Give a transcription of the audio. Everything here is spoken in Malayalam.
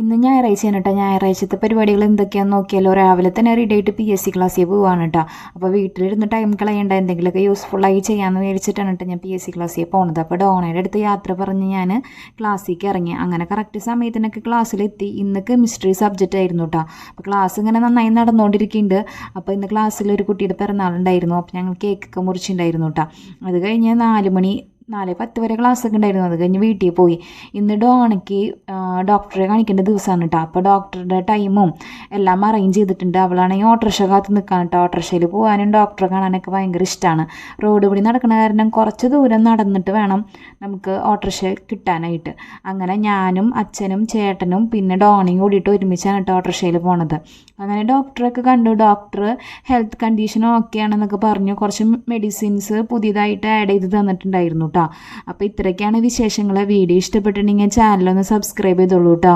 ഇന്ന് ഞായറാഴ്ചയാണ് കേട്ടോ. ഞായറാഴ്ചത്തെ പരിപാടികൾ എന്തൊക്കെയാണെന്ന് നോക്കിയാലോ. രാവിലെ തന്നെ റെഡി ആയിട്ട് PSC ക്ലാസ്സിൽ പോവാണ് കേട്ടോ. അപ്പോൾ വീട്ടിലിരുന്ന് ടൈം കളയേണ്ട, എന്തെങ്കിലുമൊക്കെ യൂസ്ഫുള്ളായി ചെയ്യാമെന്ന് മേടിച്ചിട്ടാണ് കേട്ടോ ഞാൻ PSC ക്ലാസ്സിൽ പോകുന്നത്. അപ്പോൾ ഡോണയുടെ അടുത്ത് യാത്ര പറഞ്ഞ് ഞാൻ ക്ലാസ്സിലേക്ക് ഇറങ്ങി. അങ്ങനെ കറക്റ്റ് സമയത്തിനൊക്കെ ക്ലാസ്സിലെത്തി. ഇന്ന് കെമിസ്ട്രി സബ്ജക്റ്റ് ആയിരുന്നു കേട്ടോ. അപ്പോൾ ക്ലാസ് ഇങ്ങനെ നന്നായി നടന്നുകൊണ്ടിരിക്കുന്നുണ്ട്. അപ്പോൾ ഇന്ന് ക്ലാസ്സിൽ ഒരു കുട്ടിയുടെ പിറന്നാളുണ്ടായിരുന്നു. അപ്പോൾ ഞങ്ങൾ കേക്കൊക്കെ മുറിച്ചിട്ടുണ്ടായിരുന്നു കേട്ടോ. അത് കഴിഞ്ഞ് 4:10 വരെ ക്ലാസ്സൊക്കെ ഉണ്ടായിരുന്നു. അത് കഴിഞ്ഞ് വീട്ടിൽ പോയി. ഇന്ന് ഡോണയ്ക്ക് ഡോക്ടറെ കാണിക്കേണ്ട ദിവസമാണ് കേട്ടോ. അപ്പോൾ ഡോക്ടറുടെ ടൈമും എല്ലാം അറേഞ്ച് ചെയ്തിട്ടുണ്ട്. അവളാണെങ്കിൽ ഓട്ടോറിക്ഷ കാത്ത് നിൽക്കാൻ കേട്ടോ. ഓട്ടോറിക്ഷയിൽ പോകാനും ഡോക്ടറെ കാണാനൊക്കെ ഭയങ്കര ഇഷ്ടമാണ്. റോഡ് പണി നടക്കുന്ന കാരണം കുറച്ച് ദൂരം നടന്നിട്ട് വേണം നമുക്ക് ഓട്ടോറിക്ഷ കിട്ടാനായിട്ട്. അങ്ങനെ ഞാനും അച്ഛനും ചേട്ടനും പിന്നെ ഡോണയും കൂടിയിട്ട് ഒരുമിച്ചാണ് കേട്ടോ ഓട്ടോറിക്ഷയിൽ പോണത്. അങ്ങനെ ഡോക്ടറൊക്കെ കണ്ടു. ഡോക്ടർ ഹെൽത്ത് കണ്ടീഷൻ ഓക്കെ ആണെന്നൊക്കെ പറഞ്ഞു. കുറച്ച് മെഡിസിൻസ് പുതിയതായിട്ട് ആഡ് ചെയ്ത് തന്നിട്ടുണ്ടായിരുന്നു കേട്ടോ. അപ്പോൾ ഇത്രയൊക്കെയാണ് വിശേഷങ്ങൾ. വീഡിയോ ഇഷ്ടപ്പെട്ടിട്ടുണ്ടെങ്കിൽ ചാനലൊന്ന് സബ്സ്ക്രൈബ് ചെയ്തോളൂ കേട്ടോ.